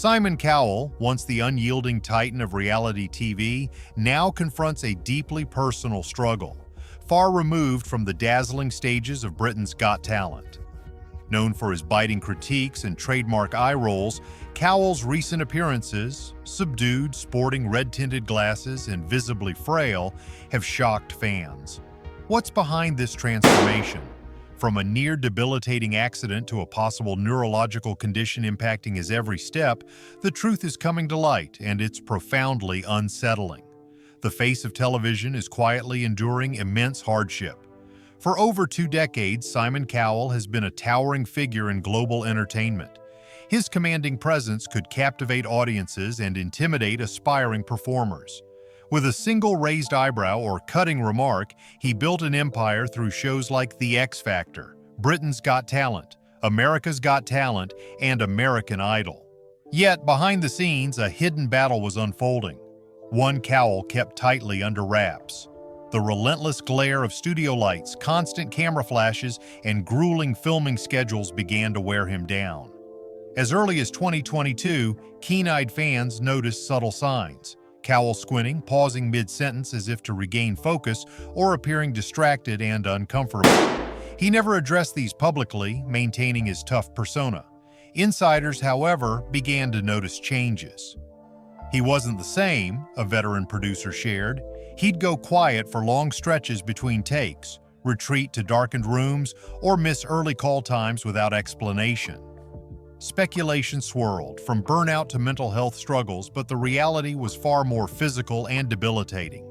Simon Cowell, once the unyielding titan of reality TV, now confronts a deeply personal struggle, far removed from the dazzling stages of Britain's Got Talent. Known for his biting critiques and trademark eye rolls, Cowell's recent appearances, subdued, sporting red-tinted glasses and visibly frail, have shocked fans. What's behind this transformation? From a near-debilitating accident to a possible neurological condition impacting his every step, the truth is coming to light, and it's profoundly unsettling. The face of television is quietly enduring immense hardship. For over 2 decades, Simon Cowell has been a towering figure in global entertainment. His commanding presence could captivate audiences and intimidate aspiring performers. With a single raised eyebrow or cutting remark, he built an empire through shows like The X Factor, Britain's Got Talent, America's Got Talent, and American Idol. Yet, behind the scenes, a hidden battle was unfolding. One Cowell kept tightly under wraps. The relentless glare of studio lights, constant camera flashes, and grueling filming schedules began to wear him down. As early as 2022, keen-eyed fans noticed subtle signs. Cowell squinting, pausing mid-sentence as if to regain focus, or appearing distracted and uncomfortable. He never addressed these publicly, maintaining his tough persona. Insiders, however, began to notice changes. He wasn't the same, a veteran producer shared. He'd go quiet for long stretches between takes, retreat to darkened rooms, or miss early call times without explanation. Speculation swirled, from burnout to mental health struggles, but the reality was far more physical and debilitating.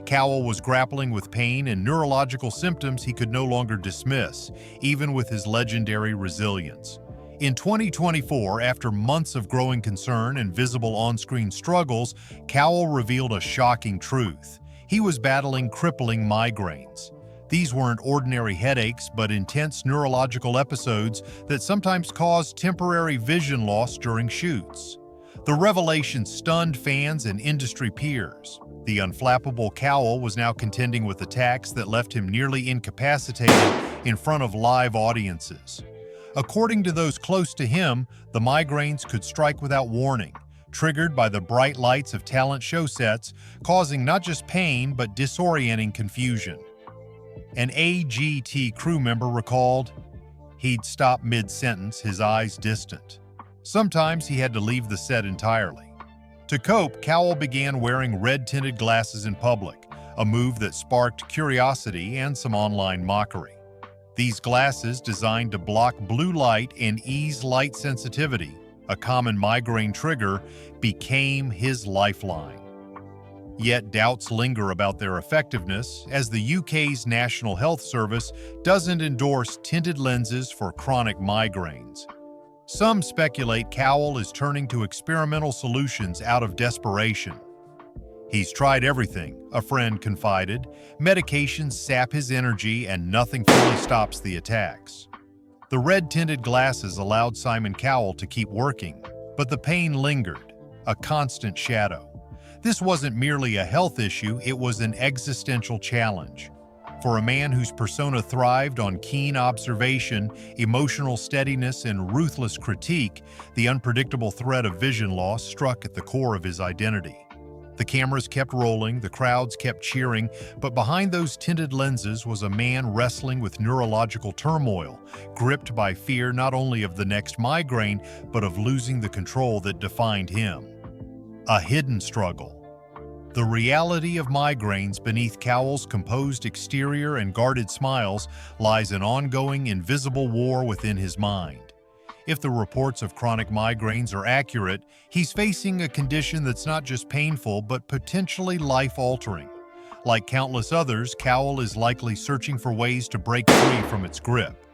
Cowell was grappling with pain and neurological symptoms he could no longer dismiss, even with his legendary resilience. In 2024, after months of growing concern and visible on-screen struggles, Cowell revealed a shocking truth. He was battling crippling migraines. These weren't ordinary headaches, but intense neurological episodes that sometimes caused temporary vision loss during shoots. The revelation stunned fans and industry peers. The unflappable Cowell was now contending with attacks that left him nearly incapacitated in front of live audiences. According to those close to him, the migraines could strike without warning, triggered by the bright lights of talent show sets, causing not just pain but disorienting confusion. An AGT crew member recalled, he'd stop mid-sentence, his eyes distant. Sometimes he had to leave the set entirely. To cope, Cowell began wearing red-tinted glasses in public, a move that sparked curiosity and some online mockery. These glasses, designed to block blue light and ease light sensitivity, a common migraine trigger, became his lifeline. Yet doubts linger about their effectiveness, as the UK's National Health Service doesn't endorse tinted lenses for chronic migraines. Some speculate Cowell is turning to experimental solutions out of desperation. He's tried everything, a friend confided. Medications sap his energy and nothing fully stops the attacks. The red-tinted glasses allowed Simon Cowell to keep working, but the pain lingered, a constant shadow. This wasn't merely a health issue, it was an existential challenge. For a man whose persona thrived on keen observation, emotional steadiness, and ruthless critique, the unpredictable threat of vision loss struck at the core of his identity. The cameras kept rolling, the crowds kept cheering, but behind those tinted lenses was a man wrestling with neurological turmoil, gripped by fear not only of the next migraine, but of losing the control that defined him. A hidden struggle. The reality of migraines beneath Cowell's composed exterior and guarded smiles lies an ongoing, invisible war within his mind. If the reports of chronic migraines are accurate, he's facing a condition that's not just painful but potentially life-altering. Like countless others, Cowell is likely searching for ways to break free from its grip.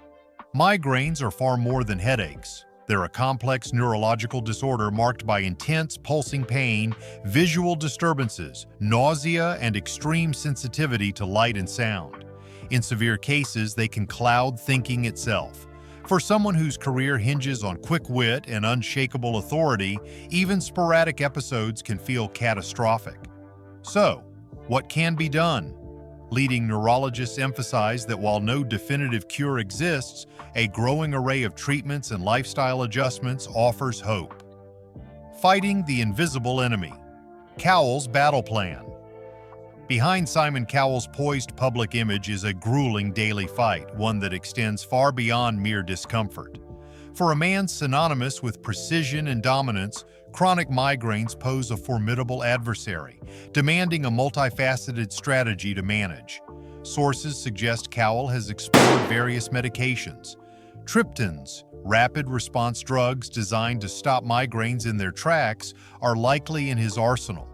Migraines are far more than headaches. They're a complex neurological disorder marked by intense pulsing pain, visual disturbances, nausea, and extreme sensitivity to light and sound. In severe cases, they can cloud thinking itself. For someone whose career hinges on quick wit and unshakable authority, even sporadic episodes can feel catastrophic. So, what can be done? Leading neurologists emphasize that while no definitive cure exists, a growing array of treatments and lifestyle adjustments offers hope. Fighting the invisible enemy. Cowell's battle plan. Behind Simon Cowell's poised public image is a grueling daily fight, one that extends far beyond mere discomfort. For a man synonymous with precision and dominance, chronic migraines pose a formidable adversary, demanding a multifaceted strategy to manage. Sources suggest Cowell has explored various medications. Triptans, rapid response drugs designed to stop migraines in their tracks, are likely in his arsenal.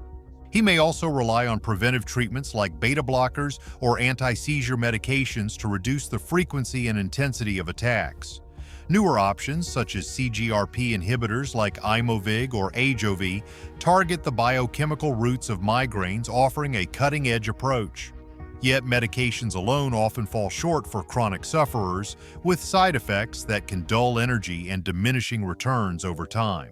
He may also rely on preventive treatments like beta blockers or anti-seizure medications to reduce the frequency and intensity of attacks. Newer options, such as CGRP inhibitors like Imovig or Ajovy, target the biochemical roots of migraines, offering a cutting-edge approach. Yet medications alone often fall short for chronic sufferers, with side effects that can dull energy and diminishing returns over time.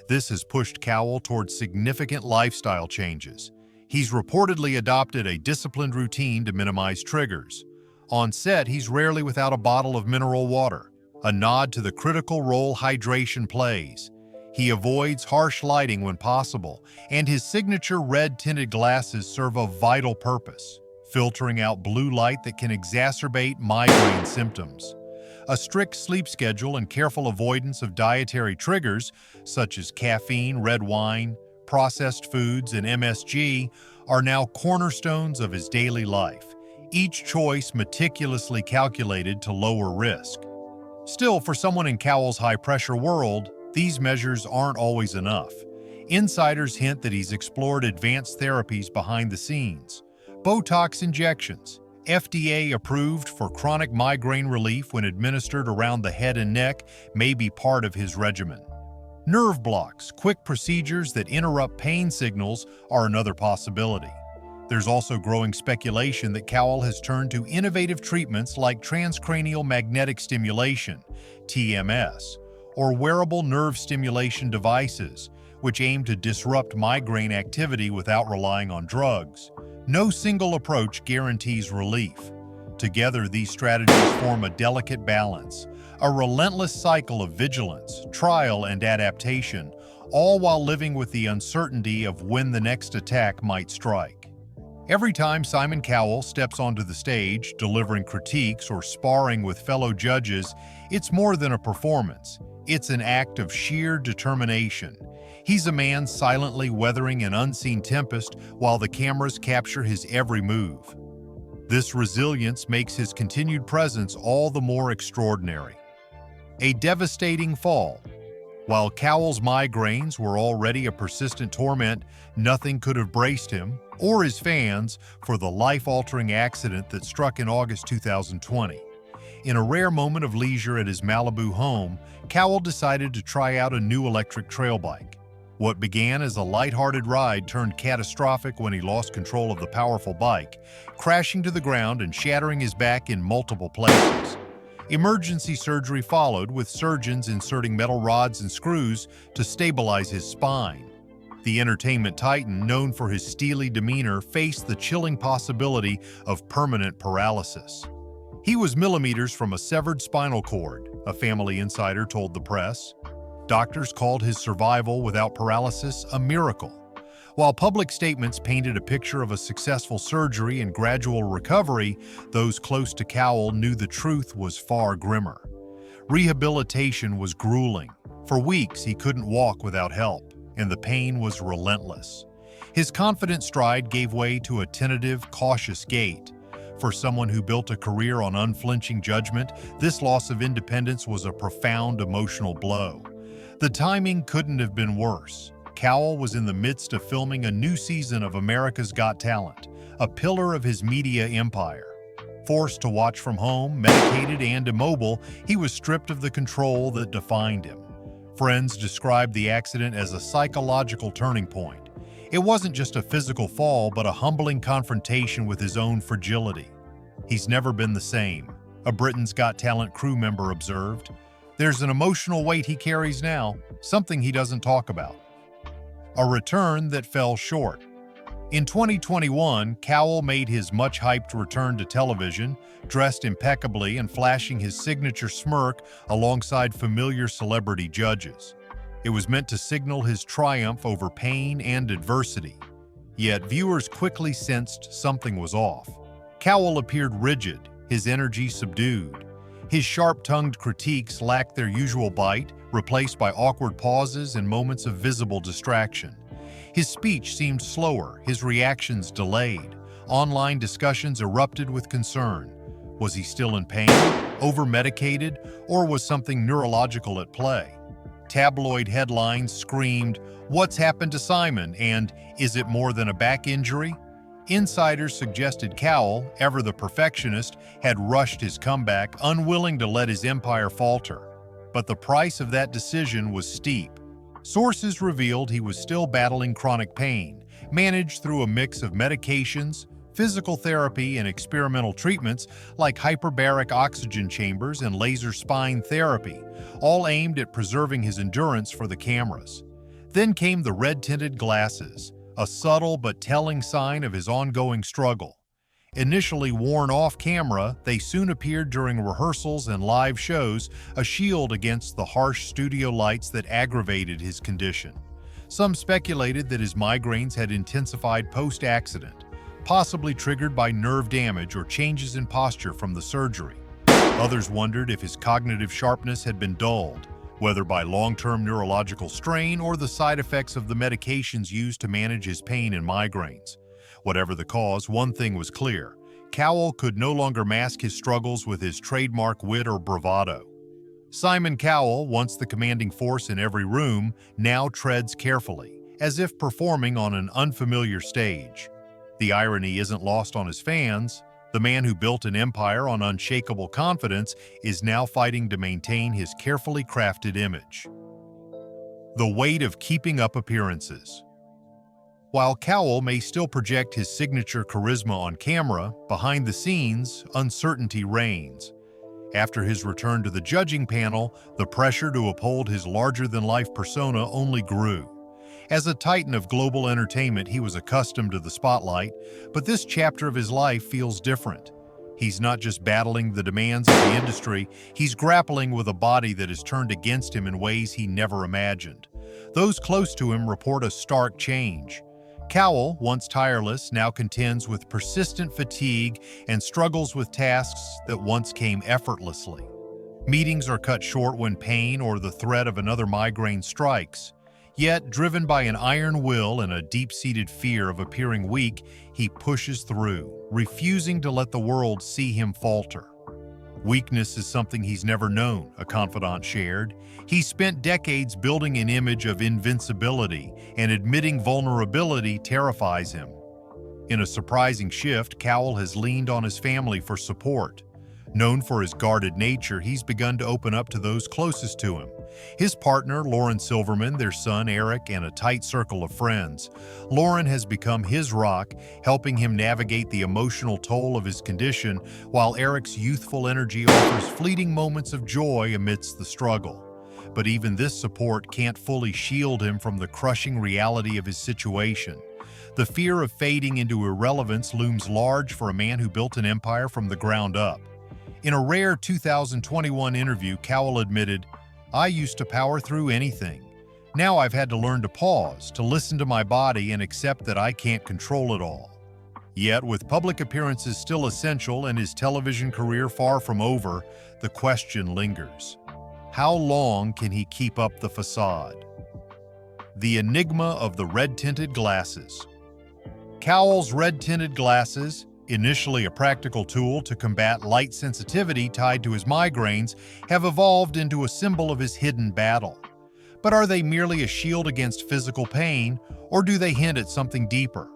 This has pushed Cowell towards significant lifestyle changes. He's reportedly adopted a disciplined routine to minimize triggers. On set, he's rarely without a bottle of mineral water, a nod to the critical role hydration plays. He avoids harsh lighting when possible, and his signature red tinted glasses serve a vital purpose, filtering out blue light that can exacerbate migraine symptoms. A strict sleep schedule and careful avoidance of dietary triggers, such as caffeine, red wine, processed foods, and MSG, are now cornerstones of his daily life, each choice meticulously calculated to lower risk. Still, for someone in Cowell's high-pressure world, these measures aren't always enough. Insiders hint that he's explored advanced therapies behind the scenes. Botox injections, FDA approved for chronic migraine relief when administered around the head and neck, may be part of his regimen. Nerve blocks, quick procedures that interrupt pain signals, are another possibility. There's also growing speculation that Cowell has turned to innovative treatments like transcranial magnetic stimulation, TMS, or wearable nerve stimulation devices, which aim to disrupt migraine activity without relying on drugs. No single approach guarantees relief. Together, these strategies form a delicate balance, a relentless cycle of vigilance, trial, and adaptation, all while living with the uncertainty of when the next attack might strike. Every time Simon Cowell steps onto the stage, delivering critiques or sparring with fellow judges, it's more than a performance. It's an act of sheer determination. He's a man silently weathering an unseen tempest while the cameras capture his every move. This resilience makes his continued presence all the more extraordinary. A devastating fall. While Cowell's migraines were already a persistent torment, nothing could have braced him, or his fans, for the life-altering accident that struck in August 2020. In a rare moment of leisure at his Malibu home, Cowell decided to try out a new electric trail bike. What began as a lighthearted ride turned catastrophic when he lost control of the powerful bike, crashing to the ground and shattering his back in multiple places. Emergency surgery followed, with surgeons inserting metal rods and screws to stabilize his spine. The entertainment titan, known for his steely demeanor, faced the chilling possibility of permanent paralysis. He was millimeters from a severed spinal cord, a family insider told the press. Doctors called his survival without paralysis a miracle. While public statements painted a picture of a successful surgery and gradual recovery, those close to Cowell knew the truth was far grimmer. Rehabilitation was grueling. For weeks, he couldn't walk without help, and the pain was relentless. His confident stride gave way to a tentative, cautious gait. For someone who built a career on unflinching judgment, this loss of independence was a profound emotional blow. The timing couldn't have been worse. Cowell was in the midst of filming a new season of America's Got Talent, a pillar of his media empire. Forced to watch from home, medicated and immobile, he was stripped of the control that defined him. Friends described the accident as a psychological turning point. It wasn't just a physical fall, but a humbling confrontation with his own fragility. "He's never been the same," a Britain's Got Talent crew member observed. "There's an emotional weight he carries now, something he doesn't talk about." A return that fell short. In 2021, Cowell made his much-hyped return to television, dressed impeccably and flashing his signature smirk alongside familiar celebrity judges. It was meant to signal his triumph over pain and adversity. Yet viewers quickly sensed something was off. Cowell appeared rigid, his energy subdued. His sharp-tongued critiques lacked their usual bite, replaced by awkward pauses and moments of visible distraction. His speech seemed slower, his reactions delayed. Online discussions erupted with concern. Was he still in pain, over-medicated, or was something neurological at play? Tabloid headlines screamed, "What's happened to Simon?" and "Is it more than a back injury?" Insiders suggested Cowell, ever the perfectionist, had rushed his comeback, unwilling to let his empire falter. But the price of that decision was steep. Sources revealed he was still battling chronic pain, managed through a mix of medications, physical therapy, and experimental treatments like hyperbaric oxygen chambers and laser spine therapy, all aimed at preserving his endurance for the cameras. Then came the red-tinted glasses, a subtle but telling sign of his ongoing struggle. Initially worn off camera, they soon appeared during rehearsals and live shows, a shield against the harsh studio lights that aggravated his condition. Some speculated that his migraines had intensified post-accident, possibly triggered by nerve damage or changes in posture from the surgery. Others wondered if his cognitive sharpness had been dulled, whether by long-term neurological strain or the side effects of the medications used to manage his pain and migraines. Whatever the cause, one thing was clear: Cowell could no longer mask his struggles with his trademark wit or bravado. Simon Cowell, once the commanding force in every room, now treads carefully, as if performing on an unfamiliar stage. The irony isn't lost on his fans. The man who built an empire on unshakable confidence is now fighting to maintain his carefully crafted image. The weight of keeping up appearances. While Cowell may still project his signature charisma on camera, behind the scenes, uncertainty reigns. After his return to the judging panel, the pressure to uphold his larger-than-life persona only grew. As a titan of global entertainment, he was accustomed to the spotlight, but this chapter of his life feels different. He's not just battling the demands of the industry, he's grappling with a body that is turned against him in ways he never imagined. Those close to him report a stark change. Cowell, once tireless, now contends with persistent fatigue and struggles with tasks that once came effortlessly. Meetings are cut short when pain or the threat of another migraine strikes. Yet, driven by an iron will and a deep-seated fear of appearing weak, he pushes through, refusing to let the world see him falter. Weakness is something he's never known, a confidant shared. He spent decades building an image of invincibility, and admitting vulnerability terrifies him. In a surprising shift, Cowell has leaned on his family for support. Known for his guarded nature, he's begun to open up to those closest to him. His partner, Lauren Silverman, their son Eric, and a tight circle of friends. Lauren has become his rock, helping him navigate the emotional toll of his condition, while Eric's youthful energy offers fleeting moments of joy amidst the struggle. But even this support can't fully shield him from the crushing reality of his situation. The fear of fading into irrelevance looms large for a man who built an empire from the ground up. In a rare 2021 interview, Cowell admitted, "I used to power through anything. Now I've had to learn to pause, to listen to my body and accept that I can't control it all." Yet, with public appearances still essential and his television career far from over, the question lingers. How long can he keep up the facade? The enigma of the red-tinted glasses. Cowell's red-tinted glasses, initially a practical tool to combat light sensitivity tied to his migraines, have evolved into a symbol of his hidden battle. But are they merely a shield against physical pain, or do they hint at something deeper?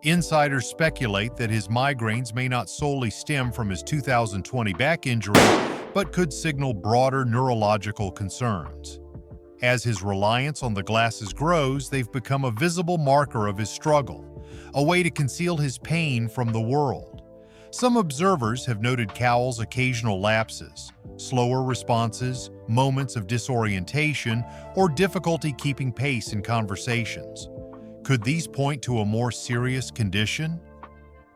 Insiders speculate that his migraines may not solely stem from his 2020 back injury, but could signal broader neurological concerns. As his reliance on the glasses grows, they've become a visible marker of his struggle, a way to conceal his pain from the world. Some observers have noted Cowell's occasional lapses, slower responses, moments of disorientation, or difficulty keeping pace in conversations. Could these point to a more serious condition?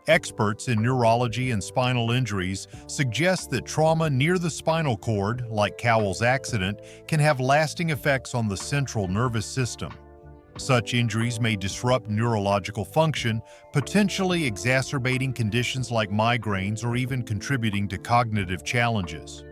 Experts in neurology and spinal injuries suggest that trauma near the spinal cord, like Cowell's accident, can have lasting effects on the central nervous system. Such injuries may disrupt neurological function, potentially exacerbating conditions like migraines or even contributing to cognitive challenges.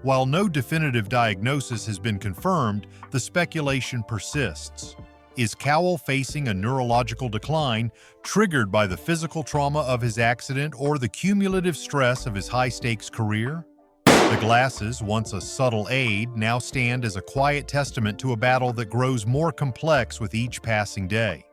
While no definitive diagnosis has been confirmed, the speculation persists. Is Cowell facing a neurological decline triggered by the physical trauma of his accident or the cumulative stress of his high-stakes career? The glasses, once a subtle aid, now stand as a quiet testament to a battle that grows more complex with each passing day.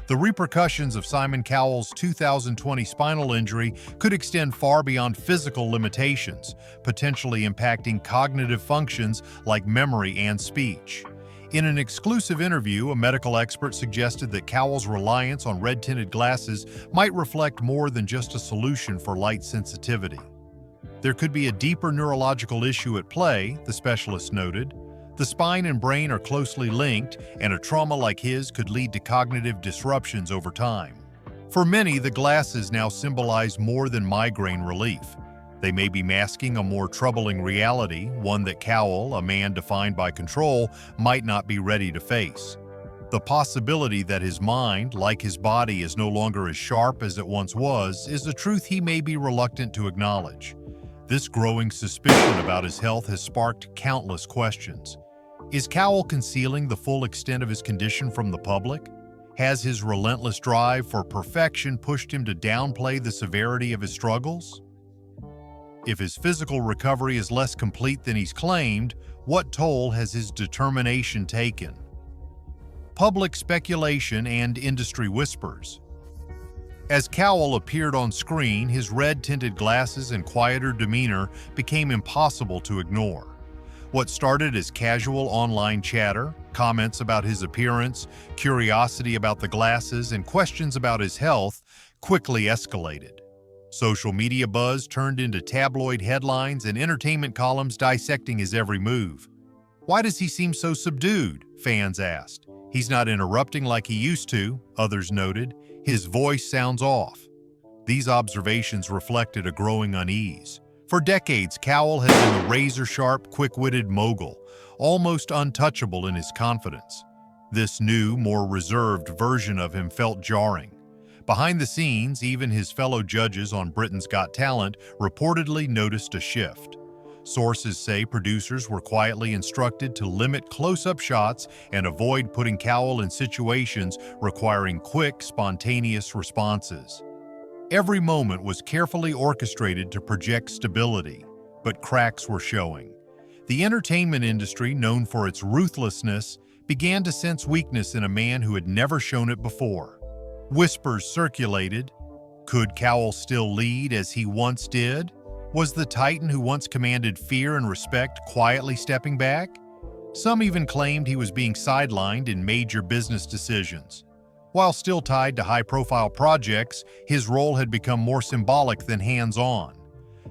The repercussions of Simon Cowell's 2020 spinal injury could extend far beyond physical limitations, potentially impacting cognitive functions like memory and speech. In an exclusive interview, a medical expert suggested that Cowell's reliance on red-tinted glasses might reflect more than just a solution for light sensitivity. There could be a deeper neurological issue at play, the specialist noted. The spine and brain are closely linked, and a trauma like his could lead to cognitive disruptions over time. For many, the glasses now symbolize more than migraine relief. They may be masking a more troubling reality, one that Cowell, a man defined by control, might not be ready to face. The possibility that his mind, like his body, is no longer as sharp as it once was is a truth he may be reluctant to acknowledge. This growing suspicion about his health has sparked countless questions. Is Cowell concealing the full extent of his condition from the public? Has his relentless drive for perfection pushed him to downplay the severity of his struggles? If his physical recovery is less complete than he's claimed, what toll has his determination taken? Public speculation and industry whispers. As Cowell appeared on screen, his red-tinted glasses and quieter demeanor became impossible to ignore. What started as casual online chatter, comments about his appearance, curiosity about the glasses, and questions about his health quickly escalated. Social media buzz turned into tabloid headlines and entertainment columns dissecting his every move. Why does he seem so subdued? Fans asked. He's not interrupting like he used to, others noted. His voice sounds off. These observations reflected a growing unease. For decades, Cowell had been a razor-sharp, quick-witted mogul, almost untouchable in his confidence. This new, more reserved version of him felt jarring. Behind the scenes, even his fellow judges on Britain's Got Talent reportedly noticed a shift. Sources say producers were quietly instructed to limit close-up shots and avoid putting Cowell in situations requiring quick, spontaneous responses. Every moment was carefully orchestrated to project stability, but cracks were showing. The entertainment industry, known for its ruthlessness, began to sense weakness in a man who had never shown it before. Whispers circulated. Could Cowell still lead as he once did? Was the Titan who once commanded fear and respect quietly stepping back? Some even claimed he was being sidelined in major business decisions. While still tied to high-profile projects, his role had become more symbolic than hands-on.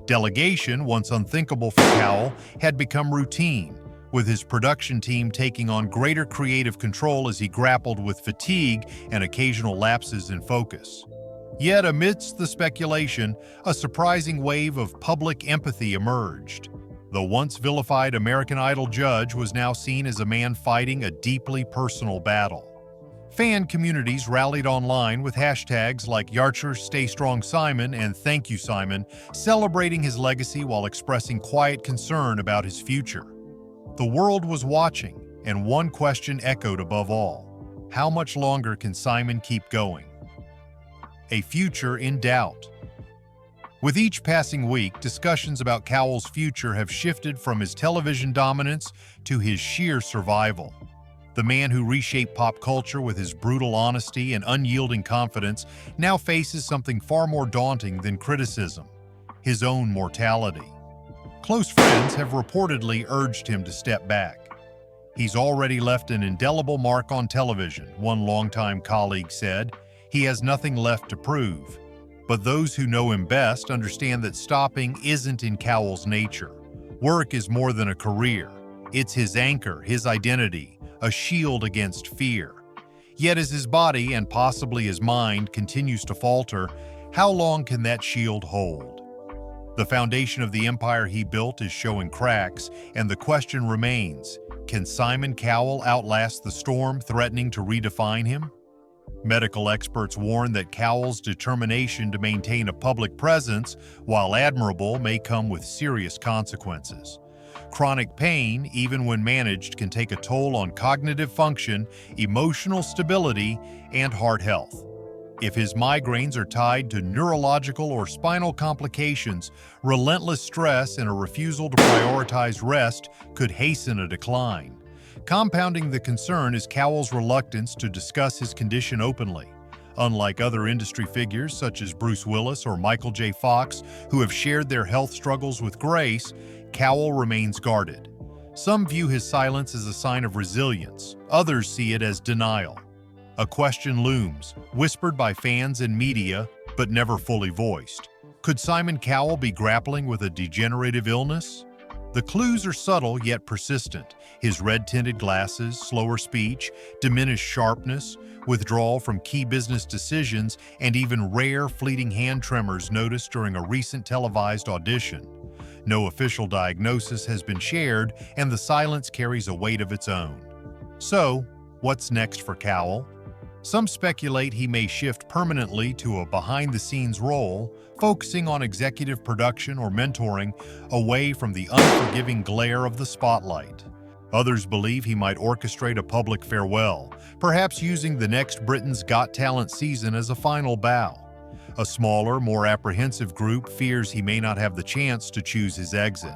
Delegation, once unthinkable for Cowell, had become routine, with his production team taking on greater creative control as he grappled with fatigue and occasional lapses in focus. Yet amidst the speculation, a surprising wave of public empathy emerged. The once vilified American Idol judge was now seen as a man fighting a deeply personal battle. Fan communities rallied online with hashtags like Yarcher Stay Strong Simon and Thank You Simon, celebrating his legacy while expressing quiet concern about his future. The world was watching, and one question echoed above all. How much longer can Simon keep going? A future in doubt. With each passing week, discussions about Cowell's future have shifted from his television dominance to his sheer survival. The man who reshaped pop culture with his brutal honesty and unyielding confidence now faces something far more daunting than criticism: his own mortality. Close friends have reportedly urged him to step back. He's already left an indelible mark on television, one longtime colleague said. He has nothing left to prove. But those who know him best understand that stopping isn't in Cowell's nature. Work is more than a career. It's his anchor, his identity, a shield against fear. Yet as his body and possibly his mind continues to falter, How long can that shield hold? The foundation of the empire he built is showing cracks, and the question remains, can Simon Cowell outlast the storm threatening to redefine him? Medical experts warn that Cowell's determination to maintain a public presence, while admirable, may come with serious consequences. Chronic pain, even when managed, can take a toll on cognitive function, emotional stability, and heart health. If his migraines are tied to neurological or spinal complications, relentless stress and a refusal to prioritize rest could hasten a decline. Compounding the concern is Cowell's reluctance to discuss his condition openly. Unlike other industry figures such as Bruce Willis or Michael J. Fox, who have shared their health struggles with grace, Cowell remains guarded. Some view his silence as a sign of resilience, others see it as denial. A question looms, whispered by fans and media, but never fully voiced. Could Simon Cowell be grappling with a degenerative illness? The clues are subtle yet persistent. His red-tinted glasses, slower speech, diminished sharpness, withdrawal from key business decisions, and even rare, fleeting hand tremors noticed during a recent televised audition. No official diagnosis has been shared, and the silence carries a weight of its own. So, what's next for Cowell? Some speculate he may shift permanently to a behind-the-scenes role, focusing on executive production or mentoring, away from the unforgiving glare of the spotlight. Others believe he might orchestrate a public farewell, perhaps using the next Britain's Got Talent season as a final bow. A smaller, more apprehensive group fears he may not have the chance to choose his exit.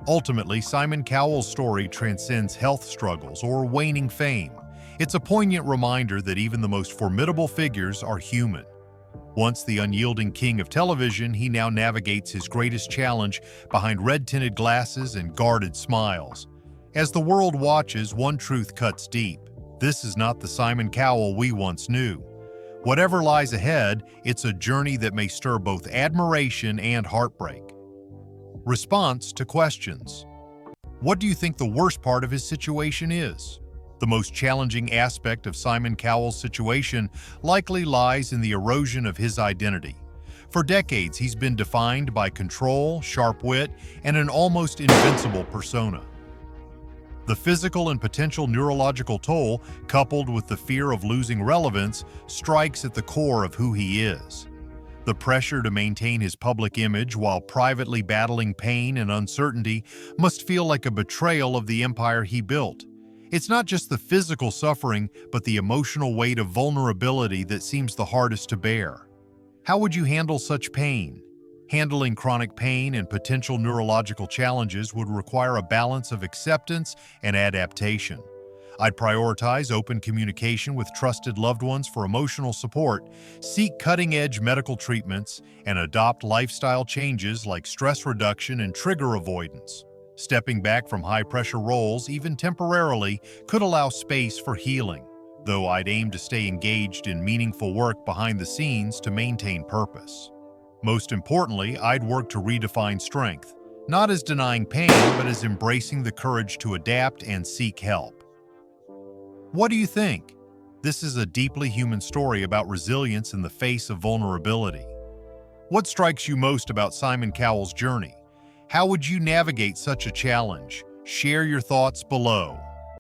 Ultimately, Simon Cowell's story transcends health struggles or waning fame. It's a poignant reminder that even the most formidable figures are human. Once the unyielding king of television, he now navigates his greatest challenge behind red-tinted glasses and guarded smiles. As the world watches, one truth cuts deep. This is not the Simon Cowell we once knew. Whatever lies ahead, it's a journey that may stir both admiration and heartbreak. Response to questions. What do you think the worst part of his situation is? The most challenging aspect of Simon Cowell's situation likely lies in the erosion of his identity. For decades, he's been defined by control, sharp wit, and an almost invincible persona. The physical and potential neurological toll, coupled with the fear of losing relevance, strikes at the core of who he is. The pressure to maintain his public image while privately battling pain and uncertainty must feel like a betrayal of the empire he built. It's not just the physical suffering, but the emotional weight of vulnerability that seems the hardest to bear. How would you handle such pain? Handling chronic pain and potential neurological challenges would require a balance of acceptance and adaptation. I'd prioritize open communication with trusted loved ones for emotional support, seek cutting-edge medical treatments, and adopt lifestyle changes like stress reduction and trigger avoidance. Stepping back from high-pressure roles, even temporarily, could allow space for healing, though I'd aim to stay engaged in meaningful work behind the scenes to maintain purpose. Most importantly, I'd work to redefine strength, not as denying pain, but as embracing the courage to adapt and seek help. What do you think? This is a deeply human story about resilience in the face of vulnerability. What strikes you most about Simon Cowell's journey? How would you navigate such a challenge? Share your thoughts below.